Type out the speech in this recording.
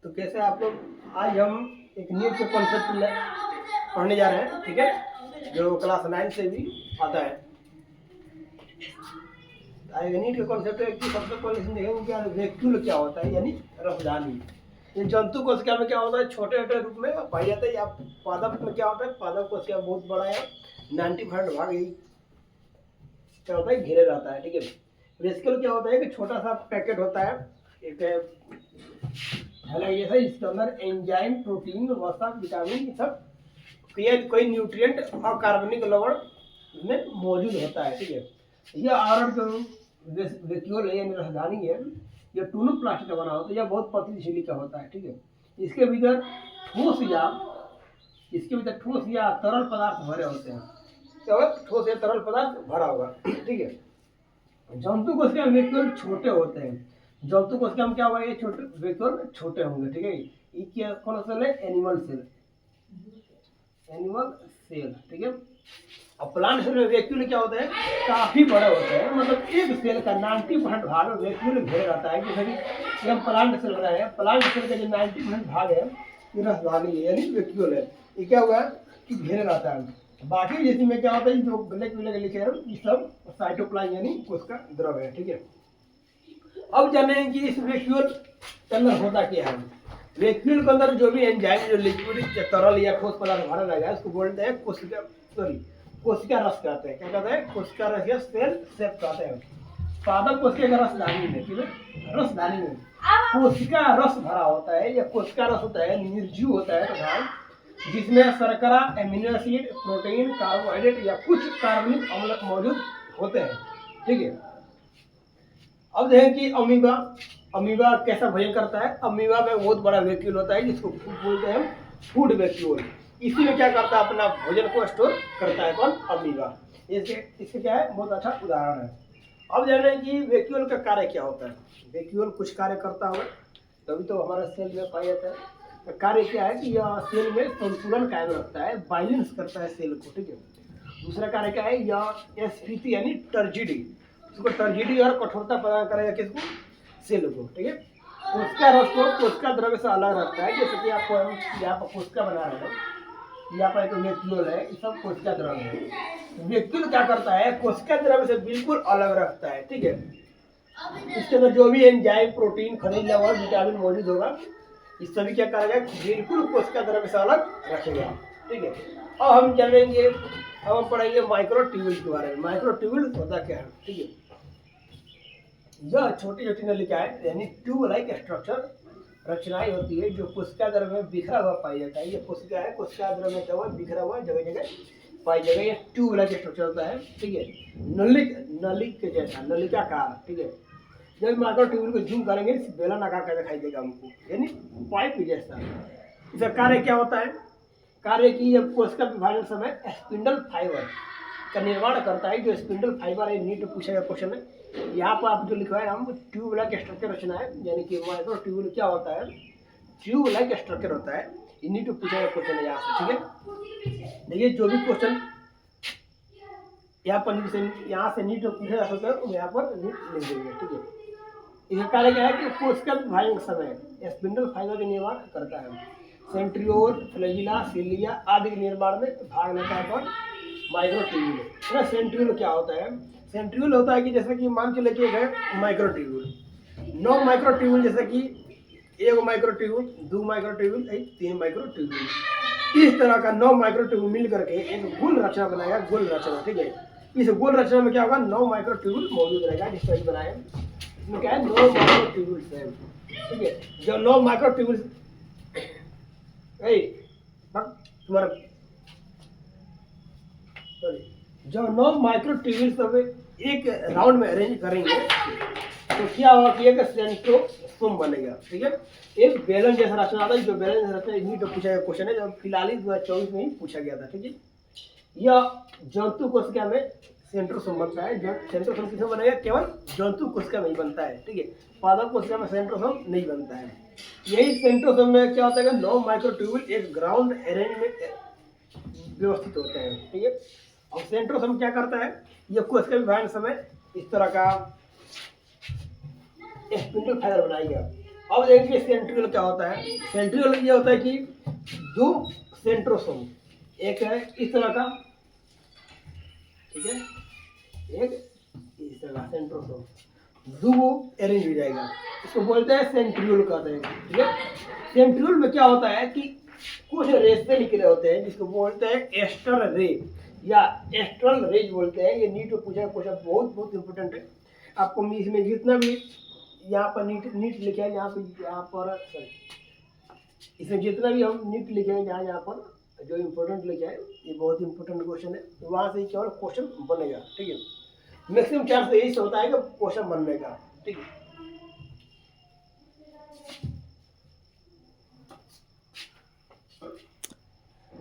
तो कैसे आप लोग, आज हम एक नीट के कॉन्सेप्ट पढ़ने जा रहे हैं, ठीक है, जो क्लास 9 से भी आता है। नीट के कॉन्सेप्ट है कि सबसे पहले इसमें देखेंगे क्या वैक्यूल क्या होता है, यानी रसदानी। ये जंतु कोशिका में क्या होता है, छोटे छोटे रूप में पाई जाता है। या पादप में क्या होता है, पादप कोशिका बहुत बड़ा है, 90% भाग यही क्या होता है, घेरे रहता है, ठीक है। वेसिकल क्या होता है कि छोटा सा पैकेट होता है, एक जैसा, इसके अंदर एंजाइम, प्रोटीन, वसा, विटामिन, ये सब कोई न्यूट्रिएंट और कार्बनिक लवण इसमें मौजूद होता है, ठीक है। यह आवरण जो वेक्यूल है, यानी राजधानी है, यह टूनू प्लास्टिक का बना होता है। यह बहुत पतली झिल्ली का होता है, ठीक है। इसके भीतर ठोस या तरल पदार्थ भरे होते हैं। क्या होगा, ठोस या तरल पदार्थ भरा होगा, ठीक है। जंतु कोशिका वेक्यूल छोटे होते हैं। जंतु कोशिका में क्या होगा, ये छोटे वेक्यूल छोटे होंगे, ठीक है। ये क्या कौन सा सेल है, एनिमल सेल, ठीक है। और प्लांट सेल में वैक्यूल क्या होता है, काफी बड़ा होता है। मतलब एक सेल का 90% भाग वैक्यूल घेरे रहता है। जैसे कि हम प्लांट सेल रहे हैं, प्लांट सेल का जो 90% भाग है ये रसदानी है, यानी वैक्यूल है। ये क्या होगा कि घेरे रहता है। बाकी जैसे में क्या होता है, जो ब्लैक लिखे हैं ये सब साइटोप्लाज्म यानी कोशिका द्रव है, ठीक है। अब जानेंगे कि इस वैक्यूल के अंदर होता क्या है। वैक्यूल के अंदर जो भी एंजाइम, जो लिक्विड या तरल या ठोस पदार्थ भरा रहेगा, उसको बोलते हैं कोशिका रस कहते हैं। क्या कहते हैं, कोशिका रस या सेल सेप कहते हैं। पादप कोशिका का रसदानी में, ठीक है, रसदानी में कोशिका रस भरा होता है। या कोशिका रस होता है, निर्जीव होता है तथा जिसमें शर्करा, एमिनो एसिड, प्रोटीन, कार्बोहाइड्रेट या कुछ कार्बनिक अम्ल मौजूद होते हैं, ठीक है। अब देखें कि अमीबा कैसा भोजन करता है। अमीबा में बहुत बड़ा वैक्यूल होता है, जिसको बोलते हैं फूड वैक्यूल। इसी में क्या करता है, अपना भोजन को स्टोर करता है, कौन, अमीबा। इसके क्या है, बहुत अच्छा उदाहरण है। अब जान रहे हैं कि वैक्यूल का कार्य क्या होता है। वैक्यूल कुछ कार्य करता है, तभी तो हमारा सेल में पाया जाता है। कार्य क्या है कि यह सेल में संतुलन कायम रखता है, बैलेंस करता है सेल को, ठीक है। दूसरा कार्य क्या है, यह स्फीति यानी टर्जिडी, उसको टर्जिडी और कठोरता प्रदान करेगा किसको, सेल को, ठीक है। कोशिका रस को कोशिका द्रव्य से अलग रखता है। जैसे कि आपको यहाँ पर कोशिका बना रहे हो, यहाँ पर एक वैक्यूल है, ये सब कोशिका द्रव्य है। वैक्यूल क्या करता है, कोशिका द्रव्य से बिल्कुल अलग रखता है, ठीक है। इसके अंदर जो भी एंजाइम, प्रोटीन, खनिज लवण, विटामिन मौजूद होगा, इस सभी क्या करेगा, बिल्कुल कोशिका द्रव्य से अलग रखेगा, ठीक है। अब हम जानेंगे, अब हम पढ़ेंगे माइक्रोट्यूब्यूल के बारे में। माइक्रोट्यूब्यूल होता क्या है, ठीक है। यह छोटी छोटी नलिकाएं यानी ट्यूब लाइक स्ट्रक्चर रचनाएं होती है, जो कोशिका द्रव्य में बिखरा हुआ पाई जाता है। ये कोशिका है, कोशिका द्रव्य में क्या हुआ, बिखरा हुआ जगह जगह पाई जाएगा। ये ट्यूब लाइक स्ट्रक्चर होता है, ठीक है। नलिक के जैसा, नलिकाकार, ठीक है। जब माइक्रोट्यूब्यूल को जूम करेंगे, बेलन आकार का दिखाई देगा हमको, यानी पाइप जैसा। इसका कार्य क्या होता है, कार्य की जब कोशिका विभाजन समय स्पिंडल फाइबर का निर्माण करता है। जो स्पिंडल फाइबर है, नीट पूछा गया क्वेश्चन है। यहाँ पर आप जो लिखा है, हम ट्यूब लाइक स्ट्रक्चर रचना है, यानी कि माइक्रोट्यूब्यूल क्या होता है, ट्यूब लाइक स्ट्रक्चर होता है। ये नीट पूछा गया क्वेश्चन है यहाँ से, ठीक है। देखिए जो भी क्वेश्चन यहाँ से नीट पूछा जा सकता है, तो यहाँ पर नीट लिख देंगे, ठीक है। इसका कार्य क्या है कि कोशिका विभाजन समय स्पिंडल फाइबर का निर्माण करता है। सेंट्रियोल, फ्लैजिला, सिलिया आदि के निर्माण में भाग लेता है कौन, माइक्रोट्यूब्यूल। सेंट्रियोल क्या होता है, सेंट्रियोल होता है कि जैसे कि मान के लेके गए माइक्रोट्यूब्यूल, 9 माइक्रोट्यूब्यूल, जैसे कि 1 माइक्रोट्यूब्यूल, 2 माइक्रोट्यूब्यूल, 3 माइक्रोट्यूब्यूल। इस तरह का 9 माइक्रोट्यूब्यूल मिल करके एक गोल रचना बनाएगा, गोल रचना, ठीक है। इस गोल रचना में क्या होगा, 9 माइक्रोट्यूब्यूल मौजूद रहेगा, जिस तरह बनाए इसमें क्या है, 9 माइक्रोट्यूब्यूल्स है, ठीक है। जो 9 माइक्रोट्यूब्यूल्स तुम्हारा जो 9 माइक्रोट्यूब्यूल्स अब एक राउंड में अरेंज करेंगे, तो क्या होगा कि एक सेंट्रोसोम बनेगा, ठीक है। एक बेलन जैसा रचना आता है, जो बेलन जैसा रचना नीट में पूछा गया क्वेश्चन है, जो फिलहाल 2024 में ही पूछा गया था, ठीक है। यह जंतु कोशिका में सेंट्रोसोम बनता है। जो सेंट्रोसोम किसमें बनेगा, केवल जंतु कोशिका में ही बनता है, ठीक है। पादप कोशिका में सेंट्रोसोम नहीं बनता है। यही सेंट्रोसोम में क्या होता है, 9 माइक्रोट्यूब्यूल एक ग्राउंड अरेंज में व्यवस्थित होते हैं, ठीक है। और सेंट्रोसोम क्या करता है, यह कोशिका विभाजन समय इस तरह का स्पिंडल फाइबर बनाएगा। अब देखिए सेंट्रियोल क्या होता है। सेंट्रियोल ये होता है कि दो सेंट्रोसोम, एक है इस तरह का, ठीक है, एक इस तरह का सेंट्रोसोम, दो अरेंज हो जाएगा, इसको बोलते हैं सेंट्रियोल कहते हैं, ठीक है। सेंट्रियोल में क्या होता है कि कुछ रेशे निकले होते हैं जिसको बोलते हैं एस्टर रे या एस्ट्रल रेज बोलते हैं। ये नीट में पूछा क्वेश्चन बहुत बहुत इंपॉर्टेंट है। आपको इसमें जितना भी यहाँ पर नीट नीट लिखे हैं, यहाँ पर सॉरी, इसमें जितना भी हम नीट लिखे हैं यहाँ पर जो इम्पोर्टेंट लिखे हैं, ये बहुत इंपॉर्टेंट क्वेश्चन है, तो वहाँ से केवल क्वेश्चन बनेगा, ठीक है। मैक्सिमम चांस यही से होता है कि क्वेश्चन बनने का, ठीक है।